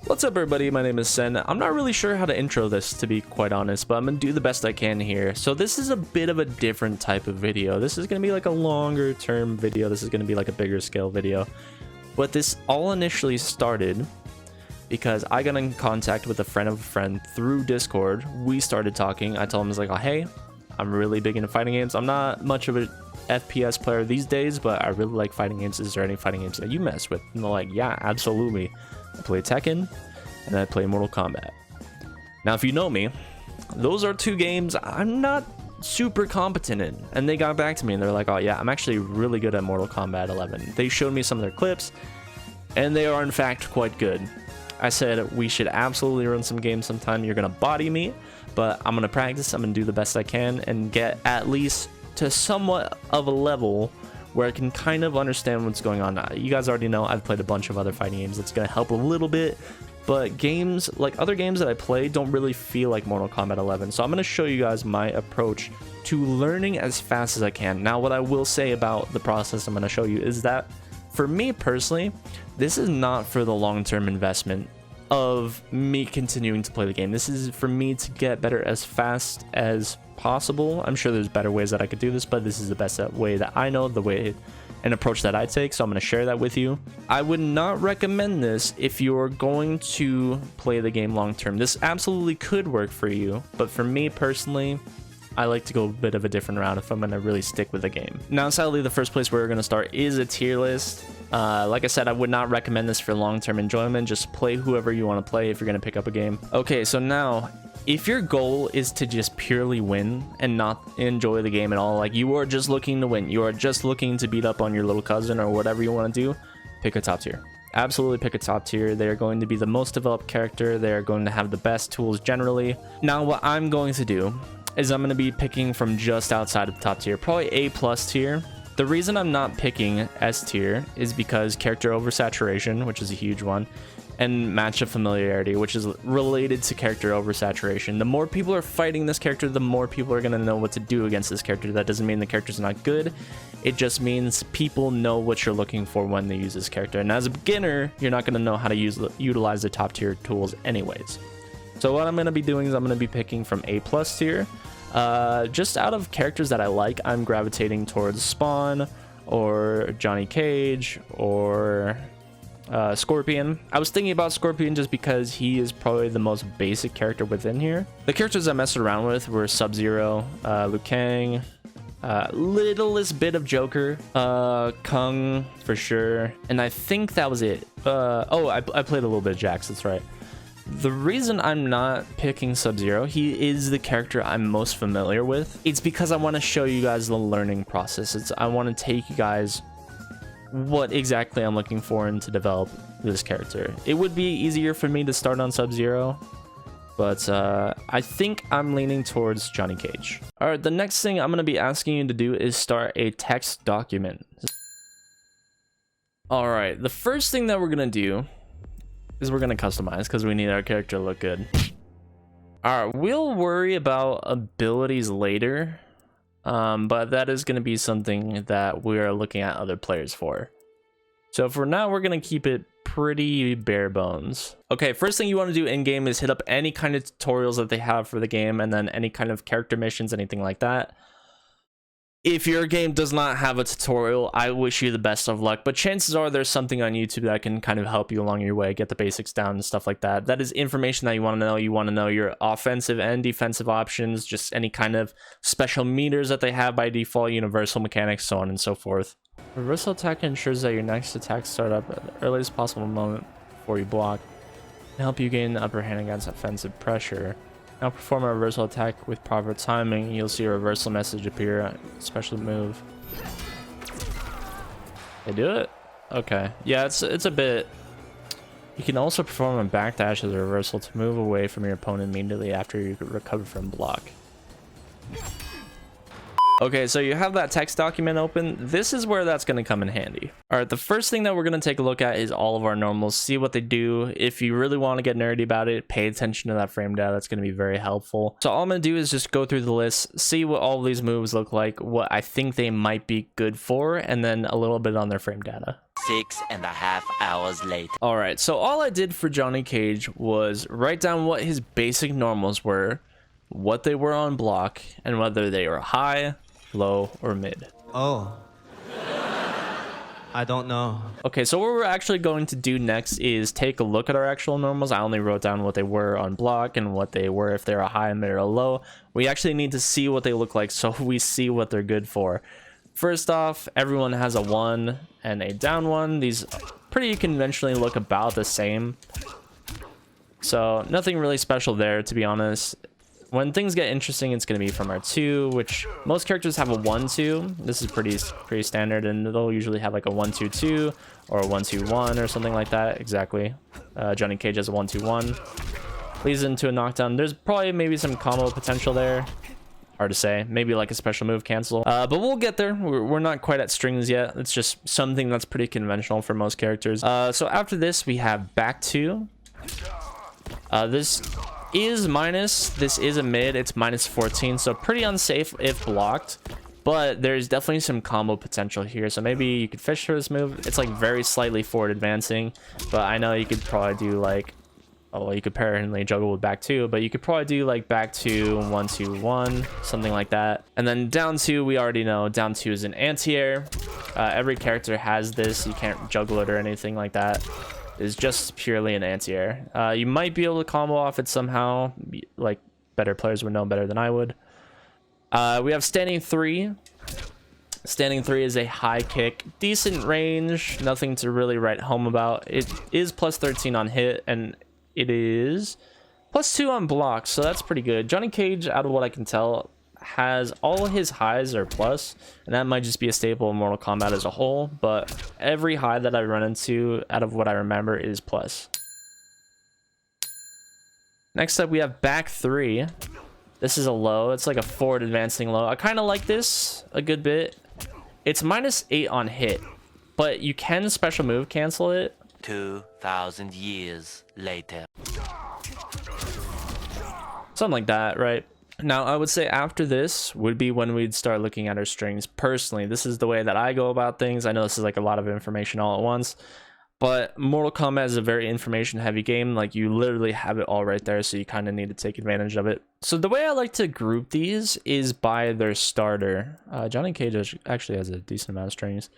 What's up everybody, my name is Sen. I'm not really sure how to intro this, to be quite honest, but I'm gonna do the best I can here. So this is a bit of a different type of video. This is gonna be like a longer term video. This is gonna be like a bigger scale video. But this all initially started because I got in contact with a friend of a friend through Discord. We started talking. I told him, I was like, oh, hey, I'm really big into fighting games. I'm not much of a FPS player these days, but I really like fighting games. Is there any fighting games that you mess with? And they're like, yeah, absolutely. I play Tekken and I play Mortal Kombat. Now, if you know me, those are two games I'm not super competent in. And they got back to me and they're like, oh yeah, I'm actually really good at Mortal Kombat 11. They showed me some of their clips and they are in fact quite good. I said we should absolutely run some games sometime. You're gonna body me, but I'm gonna practice. I'm gonna do the best I can and get at least to somewhat of a level where I can kind of understand what's going on. You guys already know I've played a bunch of other fighting games. That's gonna help a little bit, but games like other games that I play don't really feel like Mortal Kombat 11. So I'm gonna show you guys my approach to learning as fast as I can. Now, what I will say about the process I'm gonna show you is that for me personally, this is not for the long-term investment of me continuing to play the game. This is for me to get better as fast as possible. I'm sure there's better ways that I could do this, but this is the best way that I know, the way and approach that I take, so I'm going to share that with you. I would not recommend this if you're going to play the game long term. This absolutely could work for you, but for me personally, I like to go a bit of a different route if I'm going to really stick with the game. Now, sadly, the first place we're going to start is a tier list. Like I said, I would not recommend this for long-term enjoyment. Just play whoever you want to play if you're going to pick up a game. Okay, so now, if your goal is to just purely win and not enjoy the game at all, like you are just looking to win, you are just looking to beat up on your little cousin or whatever you want to do, pick a top tier. Absolutely pick a top tier. They're going to be the most developed character. They're going to have the best tools generally. Now, what I'm going to do is I'm going to be picking from just outside of the top tier, probably A+ tier. The reason I'm not picking S tier is because character oversaturation, which is a huge one, and match of familiarity, which is related to character oversaturation. The more people are fighting this character, the more people are going to know what to do against this character. That doesn't mean the character's not good. It just means people know what you're looking for when they use this character. And as a beginner, you're not going to know how to utilize the top tier tools anyways. So what I'm going to be doing is I'm going to be picking from A+ tier. Just out of characters that I like, I'm gravitating towards Spawn or Johnny Cage or Scorpion. I was thinking about Scorpion just because he is probably the most basic character within here. The characters I messed around with were Sub-Zero, Liu Kang, littlest bit of Joker, Kung for sure, and I think that was it. Oh, I played a little bit of Jax, that's right. The reason I'm not picking Sub-Zero, he is the character I'm most familiar with. It's because I want to show you guys the learning process. I want to take you guys what exactly I'm looking for and to develop this character. It would be easier for me to start on Sub-Zero, but I think I'm leaning towards Johnny Cage. All right, the next thing I'm going to be asking you to do is start a text document. All right, the first thing that we're going to do is we're going to customize because we need our character to look good. All right, we'll worry about abilities later, but that is going to be something that we are looking at other players for. So for now, we're going to keep it pretty bare bones. Okay, first thing you want to do in game is hit up any kind of tutorials that they have for the game, and then any kind of character missions, anything like that. If your game does not have a tutorial, I wish you the best of luck, but chances are there's something on YouTube that can kind of help you along your way, get the basics down and stuff like that. That is information that you want to know. You want to know your offensive and defensive options, just any kind of special meters that they have by default, universal mechanics, so on and so forth. Reversal attack ensures that your next attack start up at the earliest possible moment before you block and help you gain the upper hand against offensive pressure. Now perform a reversal attack with proper timing. You'll see a reversal message appear. Special move. They do it? Okay. Yeah, it's a bit... You can also perform a backdash as a reversal to move away from your opponent immediately after you recover from block. Okay, so you have that text document open. This is where that's going to come in handy. All right, the first thing that we're going to take a look at is all of our normals, see what they do. If you really want to get nerdy about it, pay attention to that frame data. That's going to be very helpful. So all I'm going to do is just go through the list, see what all of these moves look like, what I think they might be good for, and then a little bit on their frame data. 6.5 hours later. All right, so all I did for Johnny Cage was write down what his basic normals were, what they were on block, and whether they were high, low, or mid. Oh. I don't know. Okay, so what we're actually going to do next is take a look at our actual normals. I only wrote down what they were on block and what they were if they're a high, mid, or low. We actually need to see what they look like so we see what they're good for. First off, everyone has a 1 and a down 1. These pretty conventionally look about the same. So nothing really special there, to be honest. When things get interesting, it's going to be from our 2, which most characters have a 1-2. This is pretty standard, and they'll usually have like a 1-2-2 or a 1-2-1 or something like that. Exactly. Johnny Cage has a 1-2-1. Leads into a knockdown. There's probably maybe some combo potential there. Hard to say. Maybe like a special move cancel. But we'll get there. We're not quite at strings yet. It's just something that's pretty conventional for most characters. So after this, we have back 2. This is minus. This is a mid. It's minus 14, so pretty unsafe if blocked, but there's definitely some combo potential here. So maybe you could fish for this move. It's like very slightly forward advancing, but I know you could probably do like, oh well, you could apparently juggle with back 2, but you could probably do like back 2 1-2-1, something like that. And then down 2, we already know down 2 is an anti-air. Every character has this. You can't juggle it or anything like that. Is just purely an anti-air. You might be able to combo off it somehow, like better players would know better than I would. We have standing 3. Standing 3 is a high kick, decent range, nothing to really write home about. It is plus 13 on hit, and it is plus 2 on block, so that's pretty good. Johnny Cage, out of what I can tell, has all his highs are plus, and that might just be a staple in Mortal Kombat as a whole, but every high that I run into out of what I remember is plus. Next up, we have back 3. This is a low. It's like a forward advancing low. I kind of like this a good bit. It's minus 8 on hit, but you can special move cancel it. 2,000 years later. Something like that, right? Now, I would say after this would be when we'd start looking at our strings. Personally, this is the way that I go about things. I know this is like a lot of information all at once, but Mortal Kombat is a very information heavy game. Like, you literally have it all right there, so you kind of need to take advantage of it. So the way I like to group these is by their starter. Johnny Cage actually has a decent amount of strings.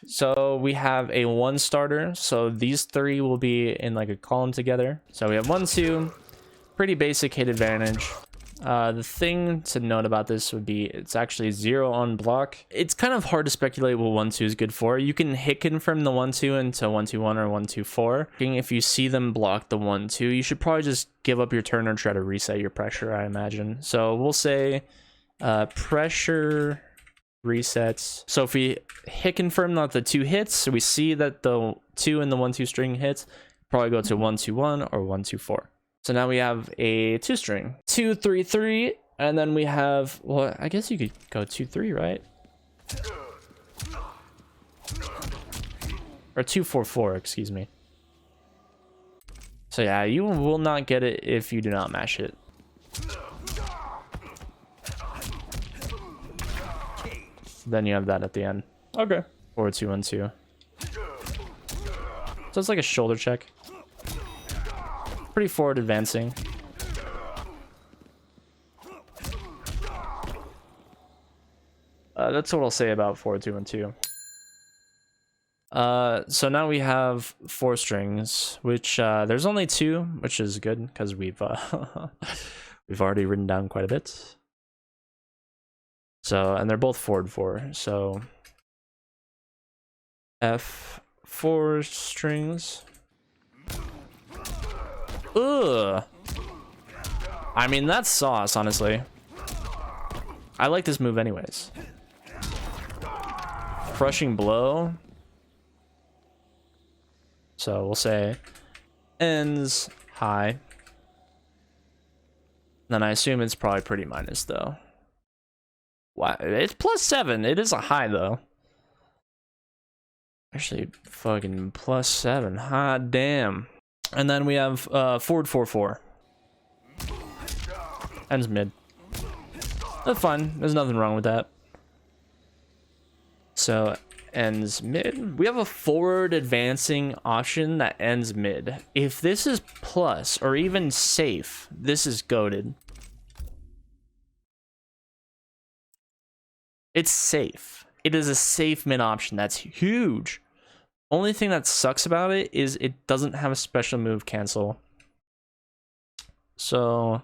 So we have a 1 starter, so these 3 will be in like a column together. So we have 1, 2, pretty basic hit advantage. The thing to note about this would be it's actually 0 on block. It's kind of hard to speculate what 1-2 is good for. You can hit confirm the 1-2 into 1-2-1 or 1-2-4. If you see them block the 1-2, you should probably just give up your turn or try to reset your pressure, I imagine. So we'll say pressure resets. So if we hit confirm not the 2 hits, so we see that the 2 and the 1-2 string hits, probably go to 1-2-1 or 1-2-4. So now we have a 2 string, 2-3-3, and then we have, well, I guess you could go 2-3, right? Or 2-4-4, excuse me. So yeah, you will not get it if you do not mash it. Then you have that at the end. Okay. 4-2-1-2. So it's like a shoulder check. Pretty forward advancing. That's what I'll say about 4-2-1-2. So now we have 4 strings, which there's only 2, which is good because we've we've already written down quite a bit. So, and they're both forward 4. So F4 strings. Ugh. I mean, that's sauce, honestly. I like this move anyways. Crushing blow. So we'll say ends high. Then I assume it's probably pretty minus though. Wow, it's +7. It is a high though. Actually, fucking +7. Hot damn. And then we have forward 4-4. Ends mid. That's fine. There's nothing wrong with that. So ends mid. We have a forward advancing option that ends mid. If this is plus or even safe, this is goated. It's safe. It is a safe mid option. That's huge. Only thing that sucks about it is it doesn't have a special move cancel. So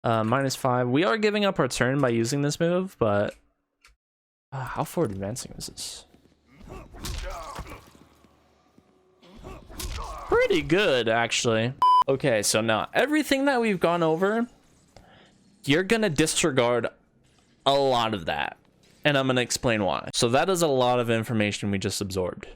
-5. We are giving up our turn by using this move, but how forward advancing is this? Pretty good, actually. Okay, so now everything that we've gone over, you're gonna disregard a lot of that, and I'm gonna explain why. So that is a lot of information we just absorbed.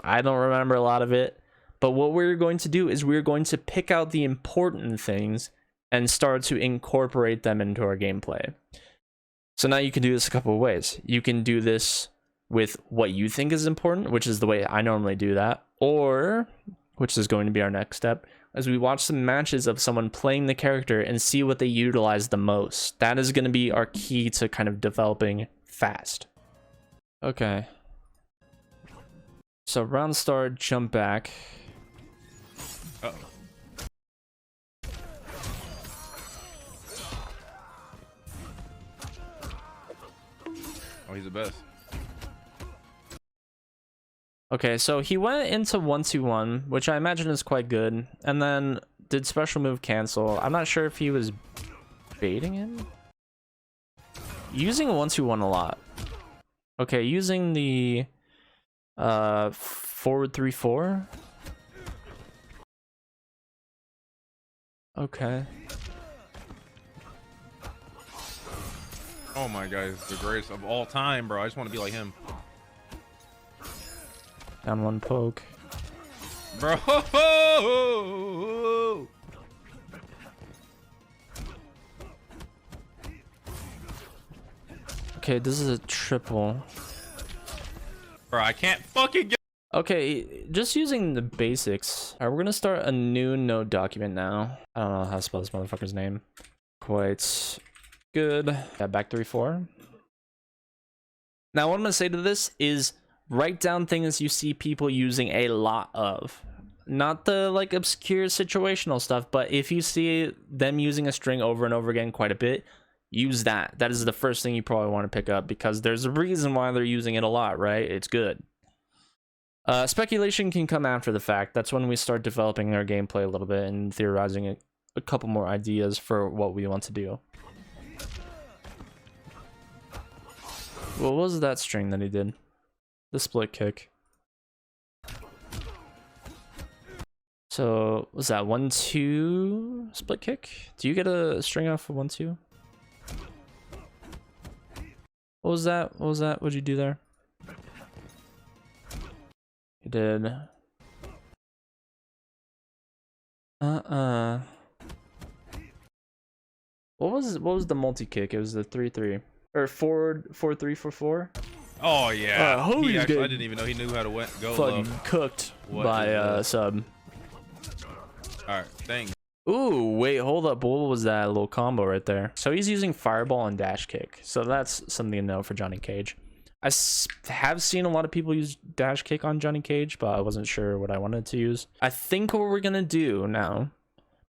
I don't remember a lot of it, but what we're going to do is we're going to pick out the important things and start to incorporate them into our gameplay. So now you can do this a couple of ways. You can do this with what you think is important, which is the way I normally do that, or, which is going to be our next step, as we watch some matches of someone playing the character and see what they utilize the most. That is going to be our key to kind of developing fast. Okay. So round start, jump back. Uh-oh. Oh, he's the best. Okay, so he went into 1-2-1, which I imagine is quite good, and then did special move cancel. I'm not sure if he was baiting him. Using 1-2-1 a lot. Okay, using the forward 3-4. Okay. Oh my God, he's the greatest of all time, bro. I just want to be like him. Down one poke. Bro. Okay, this is a triple. Bro, I can't fucking get. Okay, just using the basics. All right, we're gonna start a new node document now. I don't know how to spell this motherfucker's name. Quite good. Yeah, back 3-4. Now, what I'm gonna say to this is write down things you see people using a lot of. Not the like obscure situational stuff, but if you see them using a string over and over again quite a bit, use that. That is the first thing you probably want to pick up because there's a reason why they're using it a lot, right? It's good. Speculation can come after the fact. That's when we start developing our gameplay a little bit and theorizing a couple more ideas for what we want to do. What was that string that he did? The split kick. So was that 1-2 split kick? Do you get a string off of 1-2? What was that? What was that? What'd you do there? You did. What was the multi kick? It was the 3-3 or forward 4-3-4-4. Oh yeah. He I good. didn't even know he knew how to go Fucking low. cooked What by sub. All right, thanks. Ooh, wait, hold up. What was that little combo right there? So he's using fireball and dash kick. So that's something to know for Johnny Cage. I have seen a lot of people use dash kick on Johnny Cage, but I wasn't sure what I wanted to use. I think what we're gonna do now,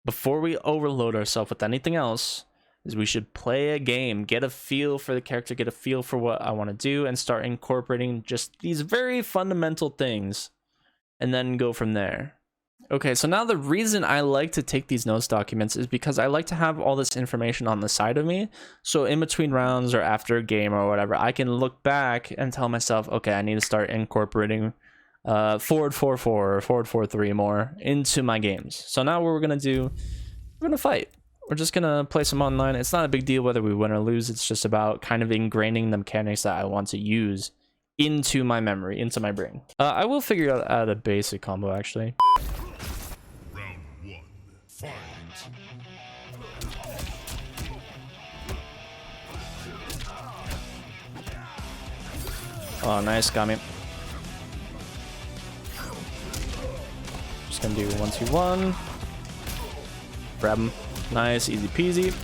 before we overload ourselves with anything else, is we should play a game, get a feel for the character, get a feel for what I want to do, and start incorporating just these very fundamental things, and then go from there. Okay, so now the reason I like to take these notes documents is because I like to have all this information on the side of me. So in between rounds or after a game or whatever, I can look back and tell myself, okay, I need to start incorporating forward 4-4 or forward 4-3 more into my games. So now what we're going to do, we're going to fight. We're just going to play some online. It's not a big deal whether we win or lose. It's just about kind of ingraining the mechanics that I want to use into my memory, into my brain. I will figure out a basic combo actually. Oh, nice. Got me. Just gonna do 1, 2, 1. Grab him. Nice. Easy peasy.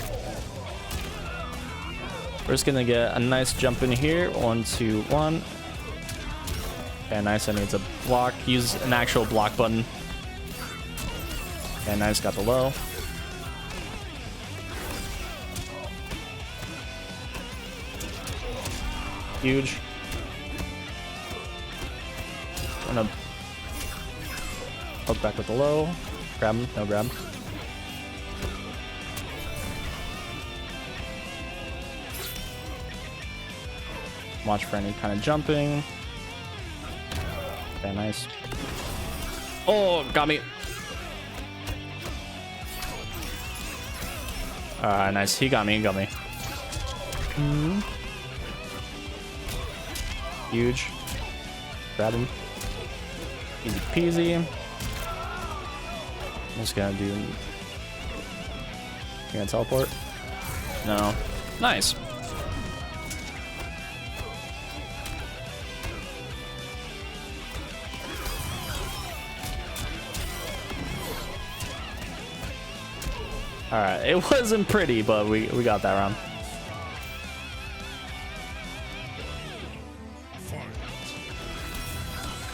We're just gonna get a nice jump in here. 1, 2, 1. Okay, nice. I need to block. Use an actual block button. Okay, nice. Got the low. Huge. I'm gonna hook back with the low. Grab him. No grab. Watch for any kind of jumping. Okay, nice. Oh, got me. Alright, nice. He got me. He got me. Huge. Grab him. Easy peasy. I'm just gonna do. You gonna teleport? No. Nice. Alright, it wasn't pretty, but we got that round.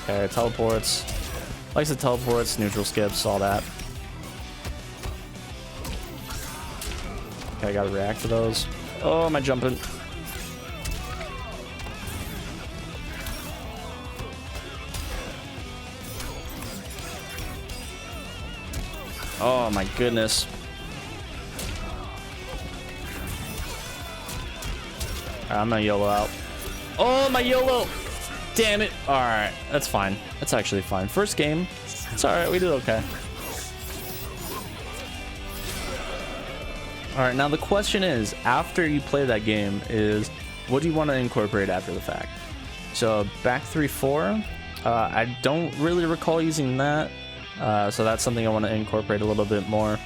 Okay, teleports. Likes the teleports, neutral skips, all that. Okay, I gotta react to those. Oh, am I jumping? Oh my goodness. I'm gonna YOLO out. Oh, my YOLO! Damn it. Alright, that's fine. That's actually fine. First game. It's alright, we did okay. Alright, now the question is, after you play that game, is what do you want to incorporate after the fact? So, back 3-4, I don't really recall using that. So that's something I want to incorporate a little bit more.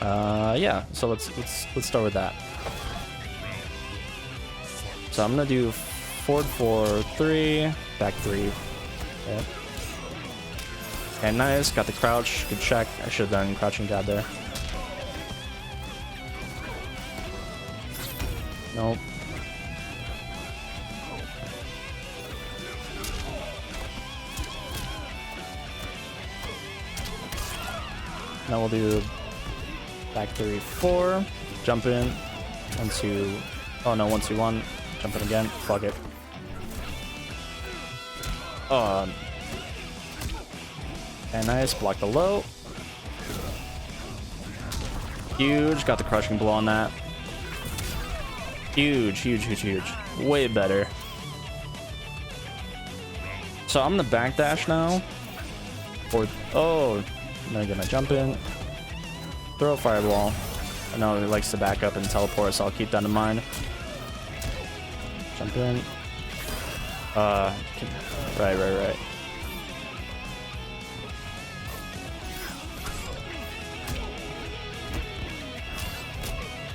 Yeah, so let's start with that. So I'm gonna do forward 4, 3, back 3. Okay. Okay, nice. Got the crouch. Good check. I should have done crouching jab there. Nope. Now we'll do back 3, 4. Jump in. 1, 2. Oh no, 1, 2, 1. Jump in again. Fuck it. Okay, nice. Block the low. Huge. Got the crushing blow on that. Huge, huge, huge, huge. Way better. So I'm gonna backdash now. Or I'm gonna get my jump in. Throw a fireball. I know he likes to back up and teleport, so I'll keep that in mind. Jump in. Right.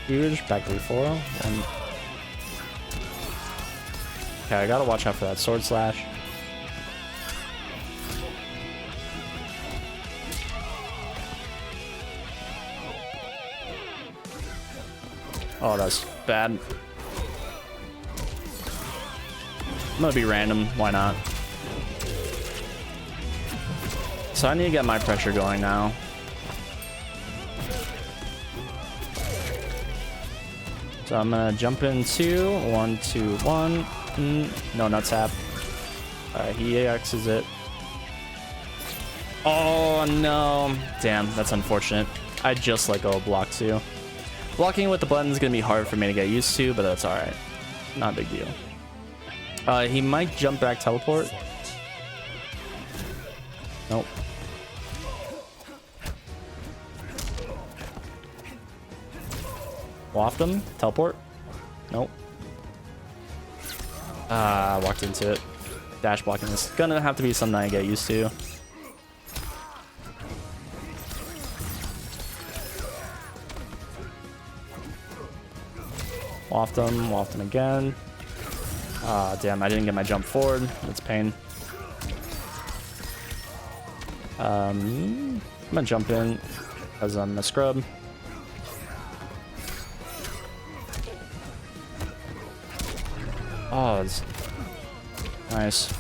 Huge. Back 3-4. And okay, I gotta watch out for that sword slash. Oh, that's bad. I'm gonna be random. Why not? So I need to get my pressure going now. So I'm gonna jump in 2, 1, 2, 1. No, not tap. Alright, he AXs it. Oh no. Damn, that's unfortunate. I just let go of block 2. Blocking with the button is gonna be hard for me to get used to, but that's alright. Not a big deal. He might jump back teleport. Nope. Waft him. Teleport. Nope. Walked into it. Dash blocking is gonna have to be something I get used to. Waft him again. Ah, damn, I didn't get my jump forward. That's pain. I'm gonna jump in because I'm a scrub. Oh, it's nice.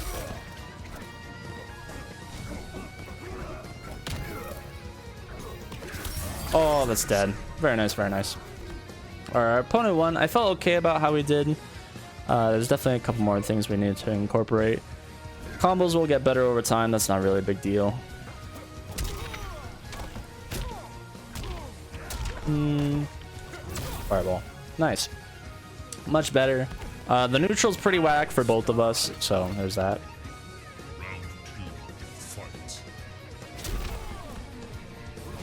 Oh, that's dead. Very nice, very nice. Our opponent won. I felt okay about how we did. There's definitely a couple more things we need to incorporate. Combos will get better over time. That's not really a big deal. Fireball. Nice. Much better. The neutral's pretty whack for both of us, so there's that.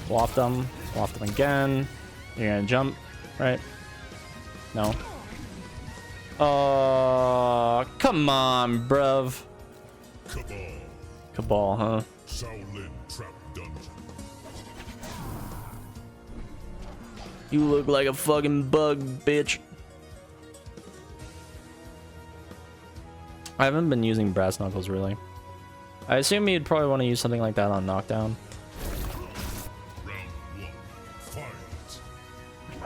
Waft them. Waft them again. You're gonna jump, right? No. Oh, come on, bruv. Cabal, huh? Shaolin Trap Dungeon. You look like a fucking bug, bitch. I haven't been using brass knuckles really. I assume you'd probably want to use something like that on knockdown. Round 1. Fight.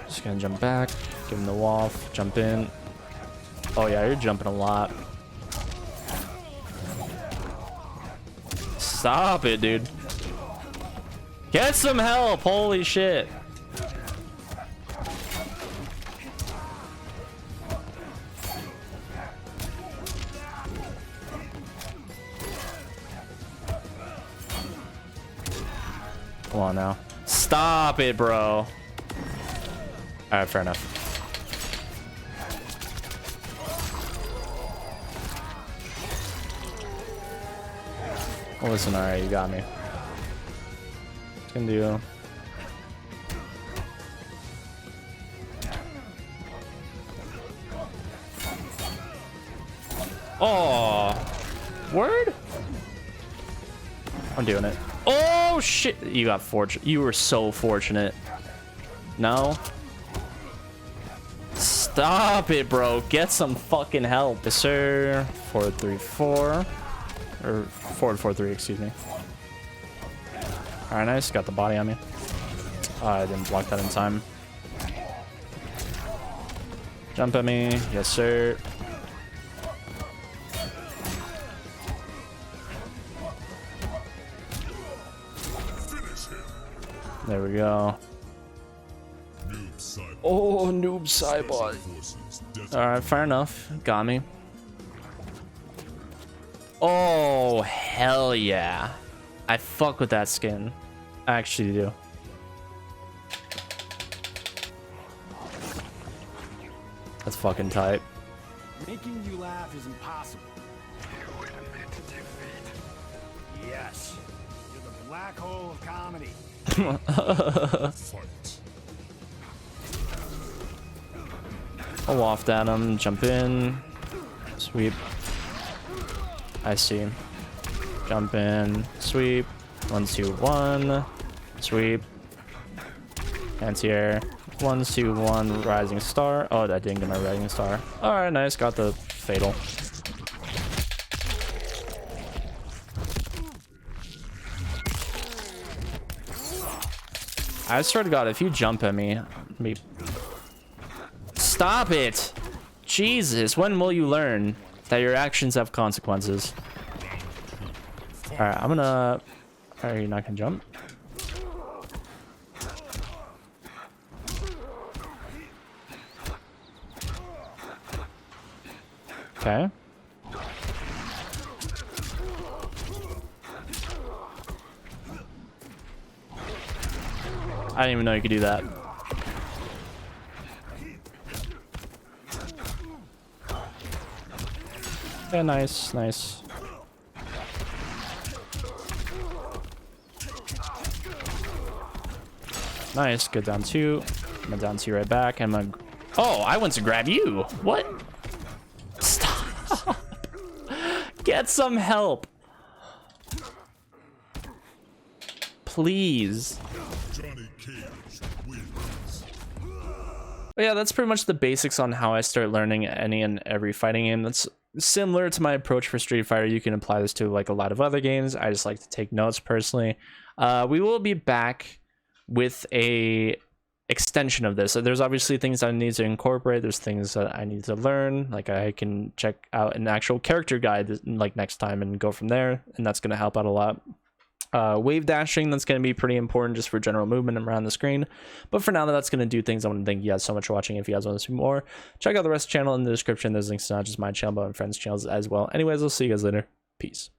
Just gonna jump back, give him the waft, jump in. Oh yeah, you're jumping a lot. Stop it, dude. Get some help, holy shit. Come on now. Stop it, bro. Alright, fair enough. Well, listen, alright, you got me. Can do. Oh, word? I'm doing it. Oh shit! You got fortunate. You were so fortunate. No. Stop it, bro. Get some fucking help. Yes, sir. 4-3-4. Or 4-4-3, excuse me. Alright, nice. Got the body on me. Oh, I didn't block that in time. Jump at me. Yes, sir. There we go. Oh, noob Cybot. Alright, fair enough. Got me. Oh, hell yeah. I fuck with that skin. I actually do. That's fucking tight. Making you laugh is impossible. You would admit to defeat. Yes. You're the black hole of comedy. Fight. I'll waft at him, jump in, sweep. I see. Jump in, sweep. 1-2-1, sweep. Anti-air. 1-2-1, rising star. Oh, I didn't get my rising star. All right, nice. Got the fatal. I swear to God, if you jump at me, stop it! Jesus, when will you learn that your actions have consequences? Alright, I'm gonna... Are you not gonna jump? Okay. I didn't even know you could do that. Yeah, nice, nice. Nice, good down two. I'm gonna down two right back. I'm gonna... Oh, I went to grab you. What? Stop. Get some help. Please. But yeah, that's pretty much the basics on how I start learning any and every fighting game. That's similar to my approach for Street Fighter, you can apply this to like a lot of other games. I just like to take notes personally. We will be back with a extension of this. So there's obviously things I need to incorporate. There's things that I need to learn. Like I can check out an actual character guide like next time and go from there, and that's going to help out a lot. Wave dashing, that's going to be pretty important just for general movement around the screen. But for now, that's going to do things. I want to thank you guys so much for watching. If you guys want to see more, check out the rest of the channel in the description. There's links to not just my channel, but my friends' channels as well. Anyways, I'll see you guys later. Peace.